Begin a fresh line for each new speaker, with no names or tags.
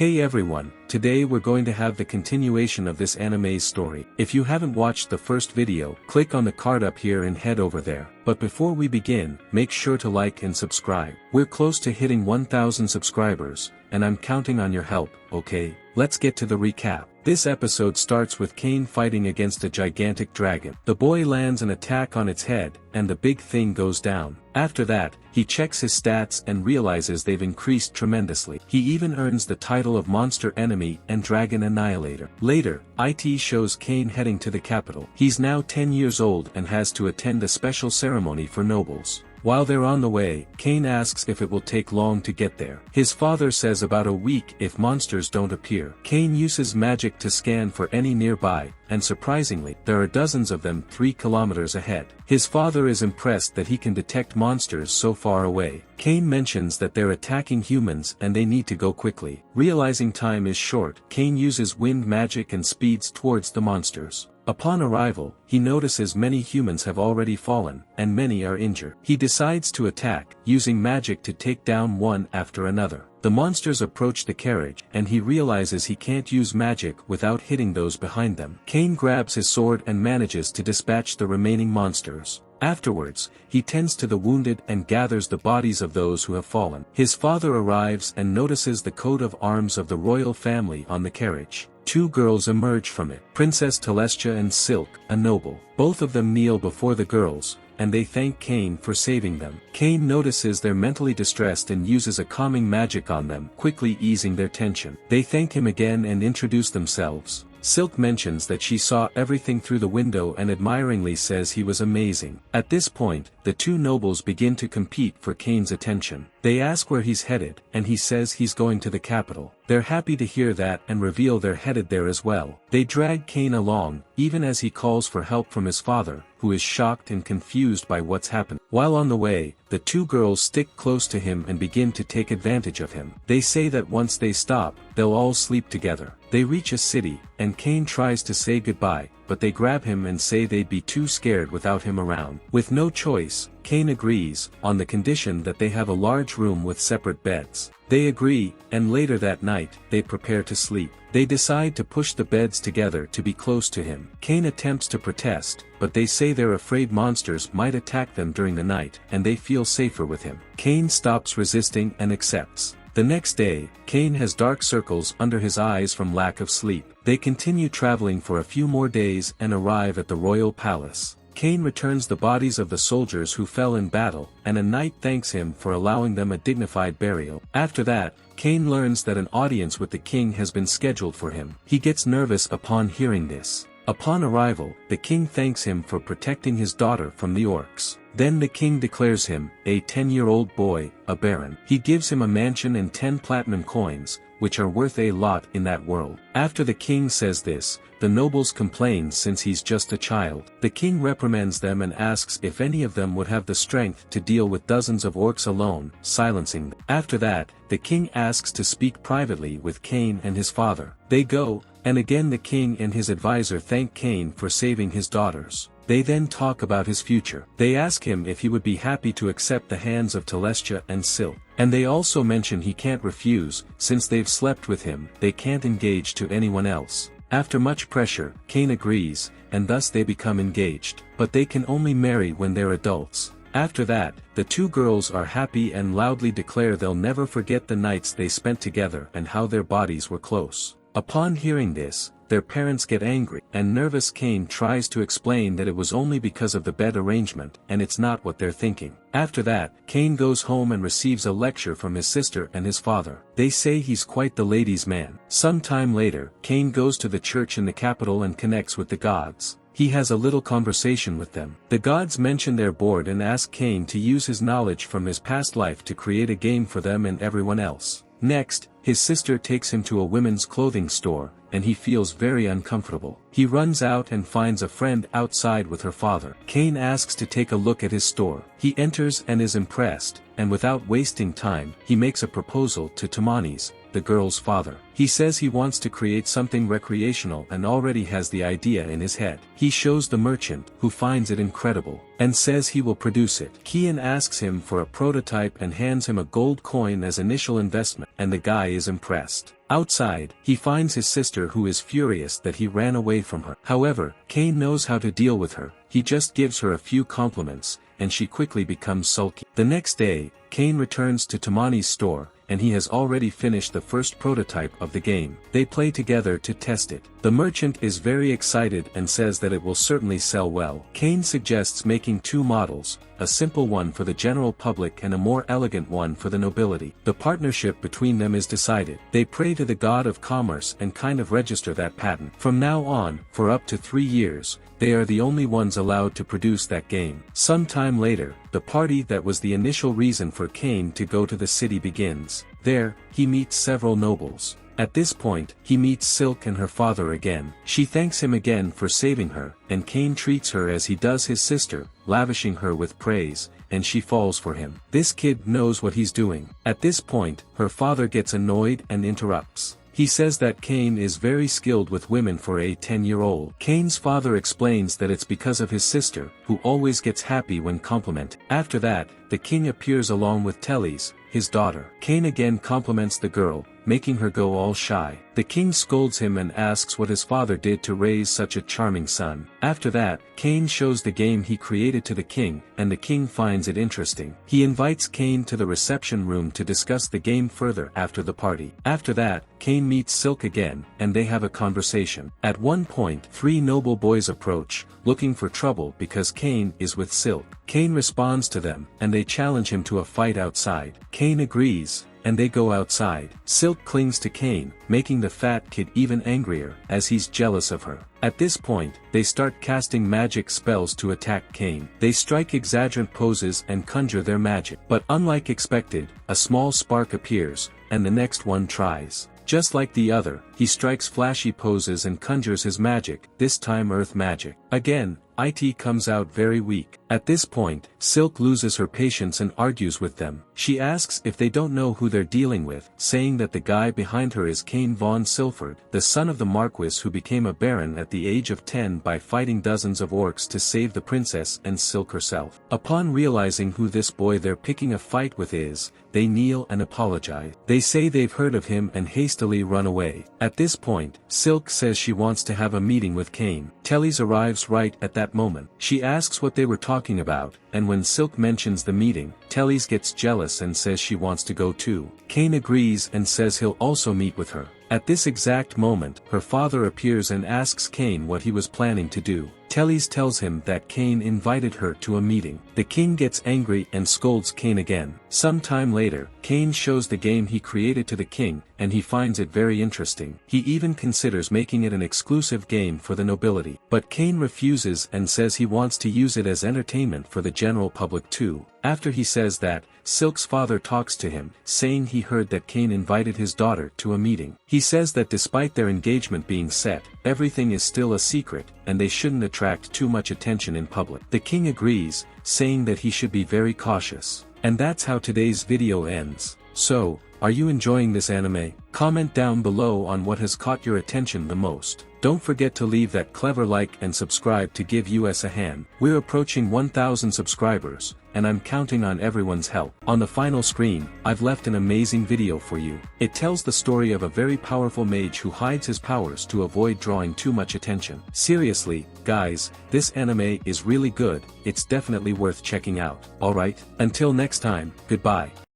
Hey everyone, today we're going to have the continuation of this anime's story. If you haven't watched the first video, click on the card up here and head over there. But before we begin, make sure to like and subscribe. We're close to hitting 1,000 subscribers, and I'm counting on your help, okay? Let's get to the recap. This episode starts with Kane fighting against a gigantic dragon. The boy lands an attack on its head, and the big thing goes down. After that, he checks his stats and realizes they've increased tremendously. He even earns the title of Monster Enemy and Dragon Annihilator. Later, IT shows Kane heading to the capital. He's now 10 years old and has to attend a special ceremony for nobles. While they're on the way, Kane asks if it will take long to get there. His father says about a week if monsters don't appear. Kane uses magic to scan for any nearby, and surprisingly, there are dozens of them 3 kilometers ahead. His father is impressed that he can detect monsters so far away. Kane mentions that they're attacking humans and they need to go quickly. Realizing time is short, Kane uses wind magic and speeds towards the monsters. Upon arrival, he notices many humans have already fallen, and many are injured. He decides to attack, using magic to take down one after another. The monsters approach the carriage, and he realizes he can't use magic without hitting those behind them. Kane grabs his sword and manages to dispatch the remaining monsters. Afterwards, he tends to the wounded and gathers the bodies of those who have fallen. His father arrives and notices the coat of arms of the royal family on the carriage. 2 girls emerge from it, Princess Telestia and Silk, a noble. Both of them kneel before the girls, and they thank Kane for saving them. Kane notices they're mentally distressed and uses a calming magic on them, quickly easing their tension. They thank him again and introduce themselves. Silk mentions that she saw everything through the window and admiringly says he was amazing. At this point, the 2 nobles begin to compete for Kane's attention. They ask where he's headed, and he says he's going to the capital. They're happy to hear that and reveal they're headed there as well. They drag Kane along, even as he calls for help from his father, who is shocked and confused by what's happened. While on the way, the 2 girls stick close to him and begin to take advantage of him. They say that once they stop, they'll all sleep together. They reach a city, and Kane tries to say goodbye, but they grab him and say they'd be too scared without him around. With no choice, Kane agrees, on the condition that they have a large room with separate beds. They agree, and later that night, they prepare to sleep. They decide to push the beds together to be close to him. Kane attempts to protest, but they say they're afraid monsters might attack them during the night, and they feel safer with him. Kane stops resisting and accepts. The next day, Kane has dark circles under his eyes from lack of sleep. They continue traveling for a few more days and arrive at the royal palace. Kane returns the bodies of the soldiers who fell in battle, and a knight thanks him for allowing them a dignified burial. After that, Kane learns that an audience with the king has been scheduled for him. He gets nervous upon hearing this. Upon arrival, the king thanks him for protecting his daughter from the orcs. Then the king declares him, a 10-year-old boy, a baron. He gives him a mansion and 10 platinum coins, which are worth a lot in that world. After the king says this, the nobles complain since he's just a child. The king reprimands them and asks if any of them would have the strength to deal with dozens of orcs alone, silencing them. After that, the king asks to speak privately with Kane and his father. They go, and again the king and his advisor thank Kane for saving his daughters. They then talk about his future. They ask him if he would be happy to accept the hands of Telestia and Silk. And they also mention he can't refuse, since they've slept with him, they can't engage to anyone else. After much pressure, Kane agrees, and thus they become engaged. But they can only marry when they're adults. After that, the 2 girls are happy and loudly declare they'll never forget the nights they spent together and how their bodies were close. Upon hearing this, their parents get angry, and nervous Kane tries to explain that it was only because of the bed arrangement, and it's not what they're thinking. After that, Kane goes home and receives a lecture from his sister and his father. They say he's quite the ladies' man. Some time later, Kane goes to the church in the capital and connects with the gods. He has a little conversation with them. The gods mention they're bored and ask Kane to use his knowledge from his past life to create a game for them and everyone else. Next, his sister takes him to a women's clothing store, and he feels very uncomfortable. He runs out and finds a friend outside with her father. Kane asks to take a look at his store. He enters and is impressed, and without wasting time, he makes a proposal to Tamanis, the girl's father. He says he wants to create something recreational and already has the idea in his head. He shows the merchant, who finds it incredible, and says he will produce it. Kian asks him for a prototype and hands him a gold coin as initial investment, and the guy is impressed. Outside, he finds his sister who is furious that he ran away from her. However, Kane knows how to deal with her. He just gives her a few compliments, and she quickly becomes sulky. The next day, Kane returns to Tamani's store, and he has already finished the first prototype of the game. They play together to test it. The merchant is very excited and says that it will certainly sell well. Kane suggests making 2 models, a simple one for the general public and a more elegant one for the nobility. The partnership between them is decided. They pray to the god of commerce and kind of register that patent. From now on, for up to 3 years, they are the only ones allowed to produce that game. Sometime later, the party that was the initial reason for Kane to go to the city begins. There, he meets several nobles. At this point, he meets Silk and her father again. She thanks him again for saving her, and Kane treats her as he does his sister, lavishing her with praise, and she falls for him. This kid knows what he's doing. At this point, her father gets annoyed and interrupts. He says that Kane is very skilled with women for a 10-year-old. Kane's father explains that it's because of his sister, who always gets happy when complimented. After that, the king appears along with Teles, his daughter. Kane again compliments the girl, making her go all shy. The king scolds him and asks what his father did to raise such a charming son. After that, Kane shows the game he created to the king, and the king finds it interesting. He invites Kane to the reception room to discuss the game further after the party. After that, Kane meets Silk again, and they have a conversation. At one point, 3 noble boys approach, looking for trouble because Kane is with Silk. Kane responds to them, and they challenge him to a fight outside. Kane agrees, and they go outside. Silk clings to Kane, making the fat kid even angrier, as he's jealous of her. At this point, they start casting magic spells to attack Kane. They strike exaggerant poses and conjure their magic. But unlike expected, a small spark appears, and the next one tries. Just like the other, he strikes flashy poses and conjures his magic, this time earth magic. Again, IT comes out very weak. At this point, Silk loses her patience and argues with them. She asks if they don't know who they're dealing with, saying that the guy behind her is Kane von Silford, the son of the Marquis who became a baron at the age of 10 by fighting dozens of orcs to save the princess and Silk herself. Upon realizing who this boy they're picking a fight with is, they kneel and apologize. They say they've heard of him and hastily run away. At this point, Silk says she wants to have a meeting with Kane. Teles arrives right at that moment. She asks what they were talking about, and when Silk mentions the meeting, Teles gets jealous and says she wants to go too. Kane agrees and says he'll also meet with her. At this exact moment, her father appears and asks Kane what he was planning to do. Teles tells him that Kane invited her to a meeting. The king gets angry and scolds Kane again. Some time later, Kane shows the game he created to the king, and he finds it very interesting. He even considers making it an exclusive game for the nobility. But Kane refuses and says he wants to use it as entertainment for the general public too. After he says that, Silk's father talks to him, saying he heard that Kane invited his daughter to a meeting. He says that despite their engagement being set, everything is still a secret, and they shouldn't attract too much attention in public. The king agrees, saying that he should be very cautious. And that's how today's video ends. So, are you enjoying this anime? Comment down below on what has caught your attention the most. Don't forget to leave that clever like and subscribe to give us a hand. We're approaching 1,000 subscribers, and I'm counting on everyone's help. On the final screen, I've left an amazing video for you. It tells the story of a very powerful mage who hides his powers to avoid drawing too much attention. Seriously, guys, this anime is really good, it's definitely worth checking out. Alright, until next time, goodbye.